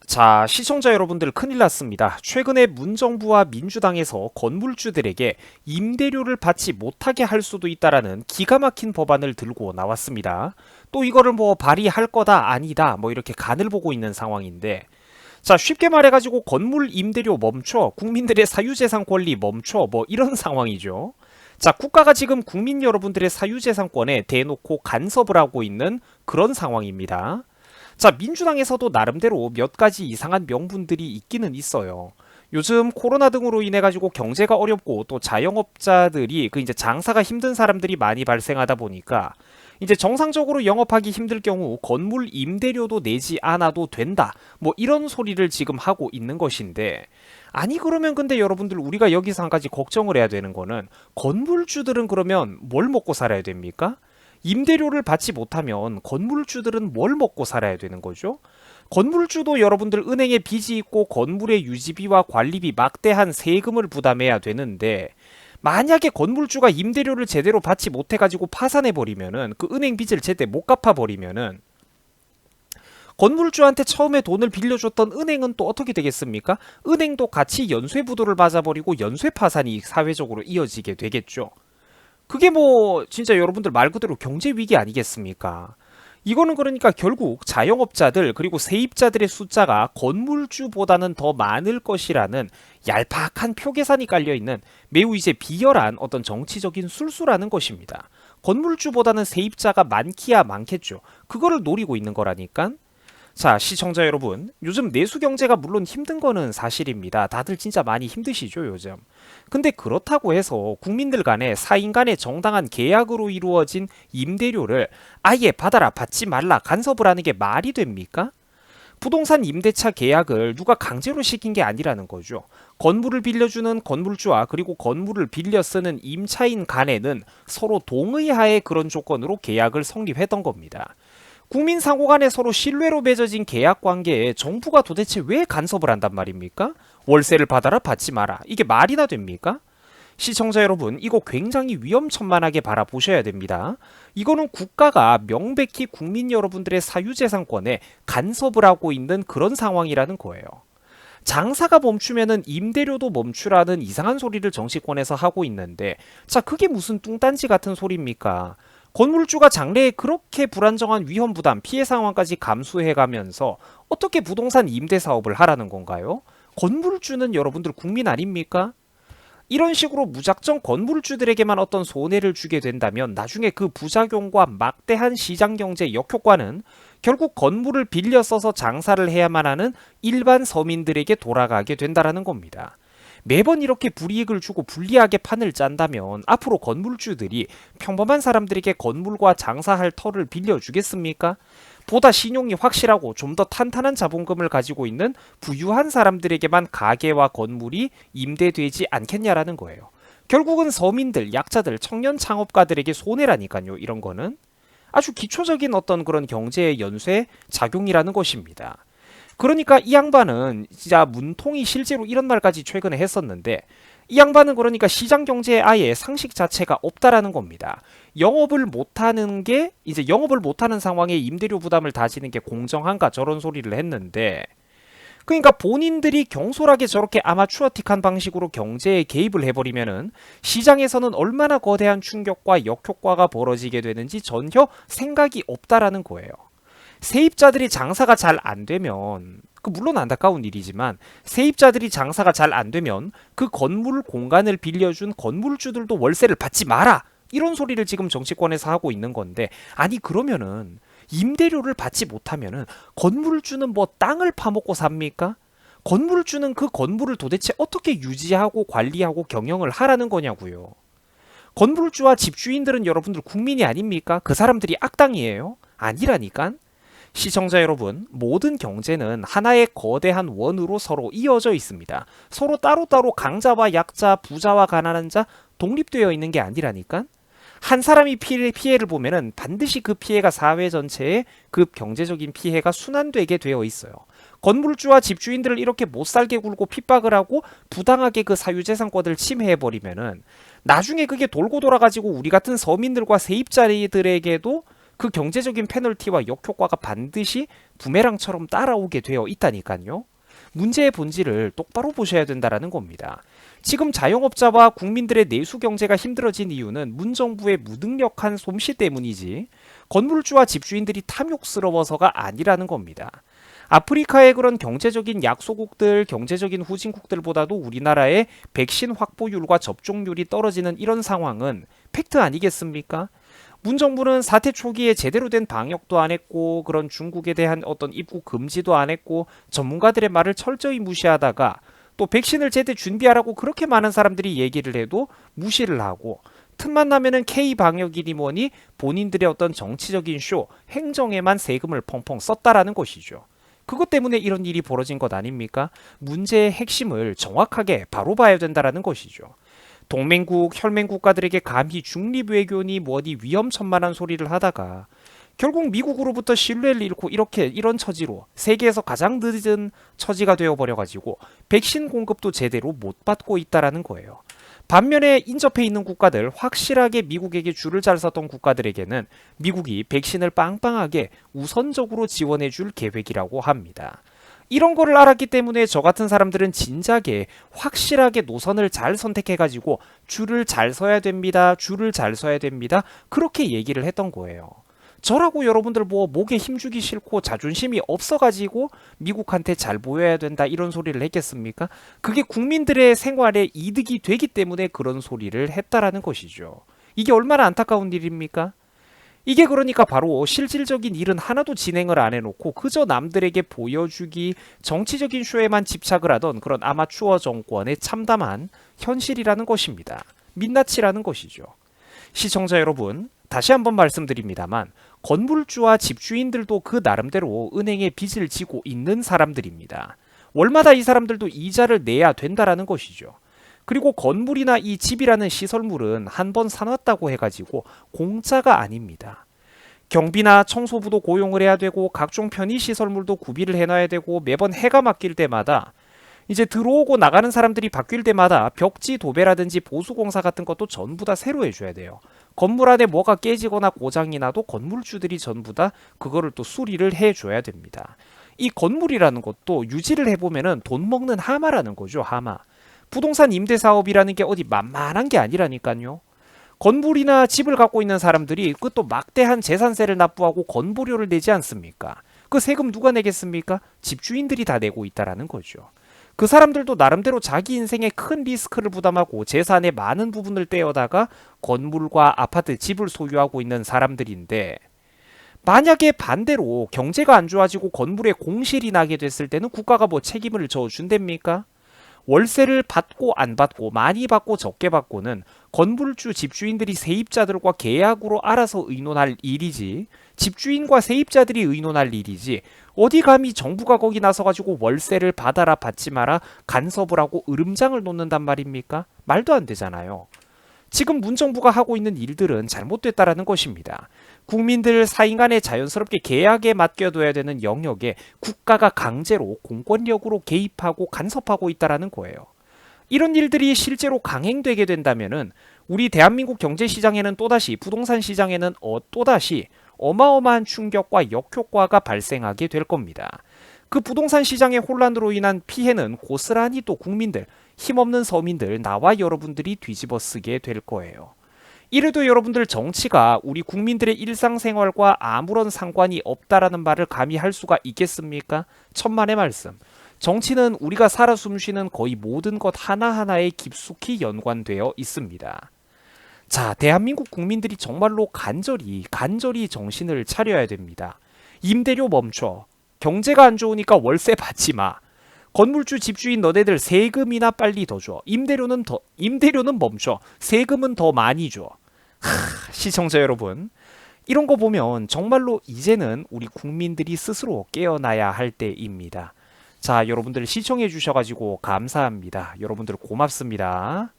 자, 시청자 여러분들 큰일 났습니다. 최근에 문정부와 민주당에서 건물주들에게 임대료를 받지 못하게 할 수도 있다라는 기가 막힌 법안을 들고 나왔습니다. 또 이거를 발의할 거다 아니다 이렇게 간을 보고 있는 상황인데, 자, 쉽게 말해가지고 건물 임대료 멈춰, 국민들의 사유재산 권리 멈춰, 이런 상황이죠. 자, 국가가 지금 국민 여러분들의 사유재산권에 대놓고 간섭을 하고 있는 그런 상황입니다. 자, 민주당에서도 나름대로 몇 가지 이상한 명분들이 있기는 있어요. 요즘 코로나 등으로 인해 가지고 경제가 어렵고 또 자영업자들이 이제 장사가 힘든 사람들이 많이 발생하다 보니까 이제 정상적으로 영업하기 힘들 경우 건물 임대료도 내지 않아도 된다. 이런 소리를 지금 하고 있는 것인데, 아니 그러면 근데 여러분들 우리가 여기서 한 가지 걱정을 해야 되는 거는, 건물주들은 그러면 뭘 먹고 살아야 됩니까? 임대료를 받지 못하면 건물주들은 뭘 먹고 살아야 되는 거죠? 건물주도 여러분들 은행에 빚이 있고 건물의 유지비와 관리비 막대한 세금을 부담해야 되는데, 만약에 건물주가 임대료를 제대로 받지 못해가지고 파산해버리면은, 그 은행 빚을 제때 못 갚아버리면은 건물주한테 처음에 돈을 빌려줬던 은행은 또 어떻게 되겠습니까? 은행도 같이 연쇄부도를 맞아버리고 연쇄 파산이 사회적으로 이어지게 되겠죠. 그게 진짜 여러분들 말 그대로 경제 위기 아니겠습니까? 이거는 그러니까 결국 자영업자들 그리고 세입자들의 숫자가 건물주보다는 더 많을 것이라는 얄팍한 표계산이 깔려있는 매우 이제 비열한 어떤 정치적인 술수라는 것입니다. 건물주보다는 세입자가 많기야 많겠죠. 그거를 노리고 있는 거라니까. 자, 시청자 여러분, 요즘 내수 경제가 물론 힘든 거는 사실입니다. 다들 진짜 많이 힘드시죠, 요즘. 근데 그렇다고 해서 국민들 간에 사인 간의 정당한 계약으로 이루어진 임대료를 아예 받아라 받지 말라 간섭을 하는 게 말이 됩니까? 부동산 임대차 계약을 누가 강제로 시킨 게 아니라는 거죠. 건물을 빌려주는 건물주와 그리고 건물을 빌려 쓰는 임차인 간에는 서로 동의하에 그런 조건으로 계약을 성립했던 겁니다. 국민 상호 간에 서로 신뢰로 맺어진 계약 관계에 정부가 도대체 왜 간섭을 한단 말입니까? 월세를 받아라 받지 마라. 이게 말이나 됩니까? 시청자 여러분, 이거 굉장히 위험천만하게 바라보셔야 됩니다. 이거는 국가가 명백히 국민 여러분들의 사유재산권에 간섭을 하고 있는 그런 상황이라는 거예요. 장사가 멈추면은 임대료도 멈추라는 이상한 소리를 정치권에서 하고 있는데, 자, 그게 무슨 뚱딴지 같은 소리입니까? 건물주가 장래에 그렇게 불안정한 위험 부담, 피해 상황까지 감수해가면서 어떻게 부동산 임대 사업을 하라는 건가요? 건물주는 여러분들 국민 아닙니까? 이런 식으로 무작정 건물주들에게만 어떤 손해를 주게 된다면 나중에 그 부작용과 막대한 시장경제 역효과는 결국 건물을 빌려 써서 장사를 해야만 하는 일반 서민들에게 돌아가게 된다는 겁니다. 매번 이렇게 불이익을 주고 불리하게 판을 짠다면 앞으로 건물주들이 평범한 사람들에게 건물과 장사할 터를 빌려주겠습니까? 보다 신용이 확실하고 좀 더 탄탄한 자본금을 가지고 있는 부유한 사람들에게만 가게와 건물이 임대되지 않겠냐라는 거예요. 결국은 서민들, 약자들, 청년 창업가들에게 손해라니까요. 이런 거는 아주 기초적인 어떤 그런 경제의 연쇄 작용이라는 것입니다. 그러니까 이 양반은 진짜 문통이 실제로 이런 말까지 최근에 했었는데, 이 양반은 그러니까 시장 경제에 아예 상식 자체가 없다라는 겁니다. 영업을 못하는 게 이제 영업을 못하는 상황에 임대료 부담을 다지는 게 공정한가 저런 소리를 했는데, 그러니까 본인들이 경솔하게 저렇게 아마추어틱한 방식으로 경제에 개입을 해버리면은 시장에서는 얼마나 거대한 충격과 역효과가 벌어지게 되는지 전혀 생각이 없다라는 거예요. 세입자들이 장사가 잘 안 되면, 물론 안타까운 일이지만 세입자들이 장사가 잘 안 되면 그 건물 공간을 빌려준 건물주들도 월세를 받지 마라, 이런 소리를 지금 정치권에서 하고 있는 건데, 아니 그러면은 임대료를 받지 못하면은 건물주는 땅을 파먹고 삽니까? 건물주는 그 건물을 도대체 어떻게 유지하고 관리하고 경영을 하라는 거냐고요. 건물주와 집주인들은 여러분들 국민이 아닙니까? 그 사람들이 악당이에요? 아니라니까. 시청자 여러분, 모든 경제는 하나의 거대한 원으로 서로 이어져 있습니다. 서로 따로따로 강자와 약자, 부자와 가난한 자 독립되어 있는 게 아니라니까. 한 사람이 피해를 보면은 반드시 그 피해가 사회 전체에 그 경제적인 피해가 순환되게 되어 있어요. 건물주와 집주인들을 이렇게 못살게 굴고 핍박을 하고 부당하게 그 사유재산권을 침해해버리면은 나중에 그게 돌고 돌아가지고 우리 같은 서민들과 세입자들에게도 그 경제적인 페널티와 역효과가 반드시 부메랑처럼 따라오게 되어 있다니까요. 문제의 본질을 똑바로 보셔야 된다는 겁니다. 지금 자영업자와 국민들의 내수 경제가 힘들어진 이유는 문정부의 무능력한 솜씨 때문이지 건물주와 집주인들이 탐욕스러워서가 아니라는 겁니다. 아프리카의 그런 경제적인 약소국들, 경제적인 후진국들보다도 우리나라의 백신 확보율과 접종률이 떨어지는 이런 상황은 팩트 아니겠습니까? 문정부는 사태 초기에 제대로 된 방역도 안 했고 그런 중국에 대한 어떤 입국 금지도 안 했고 전문가들의 말을 철저히 무시하다가 또 백신을 제때 준비하라고 그렇게 많은 사람들이 얘기를 해도 무시를 하고 틈만 나면은 K방역이니 뭐니 본인들의 어떤 정치적인 쇼, 행정에만 세금을 펑펑 썼다라는 것이죠. 그것 때문에 이런 일이 벌어진 것 아닙니까? 문제의 핵심을 정확하게 바로 봐야 된다라는 것이죠. 동맹국, 혈맹 국가들에게 감히 중립외교니 뭐니 위험천만한 소리를 하다가 결국 미국으로부터 신뢰를 잃고 이렇게 이런 처지로 세계에서 가장 늦은 처지가 되어버려가지고 백신 공급도 제대로 못 받고 있다라는 거예요. 반면에 인접해 있는 국가들, 확실하게 미국에게 줄을 잘 섰던 국가들에게는 미국이 백신을 빵빵하게 우선적으로 지원해 줄 계획이라고 합니다. 이런 거를 알았기 때문에 저 같은 사람들은 진작에 확실하게 노선을 잘 선택해가지고 줄을 잘 서야 됩니다. 줄을 잘 서야 됩니다. 그렇게 얘기를 했던 거예요. 저라고 여러분들 뭐 목에 힘주기 싫고 자존심이 없어가지고 미국한테 잘 보여야 된다 이런 소리를 했겠습니까? 그게 국민들의 생활에 이득이 되기 때문에 그런 소리를 했다라는 것이죠. 이게 얼마나 안타까운 일입니까? 이게 그러니까 바로 실질적인 일은 하나도 진행을 안 해놓고 그저 남들에게 보여주기 정치적인 쇼에만 집착을 하던 그런 아마추어 정권의 참담한 현실이라는 것입니다. 민낯이라는 것이죠. 시청자 여러분, 다시 한번 말씀드립니다만 건물주와 집주인들도 그 나름대로 은행에 빚을 지고 있는 사람들입니다. 월마다 이 사람들도 이자를 내야 된다라는 것이죠. 그리고 건물이나 이 집이라는 시설물은 한 번 사놨다고 해가지고 공짜가 아닙니다. 경비나 청소부도 고용을 해야 되고 각종 편의시설물도 구비를 해놔야 되고 매번 해가 맡길 때마다 이제 들어오고 나가는 사람들이 바뀔 때마다 벽지 도배라든지 보수공사 같은 것도 전부 다 새로 해줘야 돼요. 건물 안에 뭐가 깨지거나 고장이 나도 건물주들이 전부 다 그거를 또 수리를 해줘야 됩니다. 이 건물이라는 것도 유지를 해보면은 돈 먹는 하마라는 거죠, 하마. 부동산 임대사업이라는 게 어디 만만한 게 아니라니까요. 건물이나 집을 갖고 있는 사람들이 그 또 막대한 재산세를 납부하고 건보료를 내지 않습니까? 그 세금 누가 내겠습니까? 집주인들이 다 내고 있다라는 거죠. 그 사람들도 나름대로 자기 인생에 큰 리스크를 부담하고 재산의 많은 부분을 떼어다가 건물과 아파트, 집을 소유하고 있는 사람들인데 만약에 반대로 경제가 안 좋아지고 건물에 공실이 나게 됐을 때는 국가가 뭐 책임을 져준답니까? 월세를 받고 안 받고 많이 받고 적게 받고는 건물주 집주인들이 세입자들과 계약으로 알아서 의논할 일이지 집주인과 세입자들이 의논할 일이지 어디 감히 정부가 거기 나서가지고 월세를 받아라 받지 마라 간섭을 하고 으름장을 놓는단 말입니까? 말도 안 되잖아요. 지금 문정부가 하고 있는 일들은 잘못됐다라는 것입니다. 국민들 사이간에 자연스럽게 계약에 맡겨둬야 되는 영역에 국가가 강제로 공권력으로 개입하고 간섭하고 있다라는 거예요. 이런 일들이 실제로 강행되게 된다면은 우리 대한민국 경제시장에는 또다시 부동산 시장에는 또다시 어마어마한 충격과 역효과가 발생하게 될 겁니다. 그 부동산 시장의 혼란으로 인한 피해는 고스란히 또 국민들, 힘없는 서민들, 나와 여러분들이 뒤집어 쓰게 될 거예요. 이래도 여러분들 정치가 우리 국민들의 일상생활과 아무런 상관이 없다라는 말을 감히 할 수가 있겠습니까? 천만의 말씀. 정치는 우리가 살아 숨쉬는 거의 모든 것 하나하나에 깊숙이 연관되어 있습니다. 자, 대한민국 국민들이 정말로 간절히 정신을 차려야 됩니다. 임대료 멈춰. 경제가 안 좋으니까 월세 받지 마. 건물주 집주인 너네들 세금이나 빨리 더 줘. 임대료는 멈춰. 세금은 더 많이 줘. 시청자 여러분, 이런 거 보면 정말로 이제는 우리 국민들이 스스로 깨어나야 할 때입니다. 자, 여러분들 시청해 주셔가지고 감사합니다. 여러분들 고맙습니다.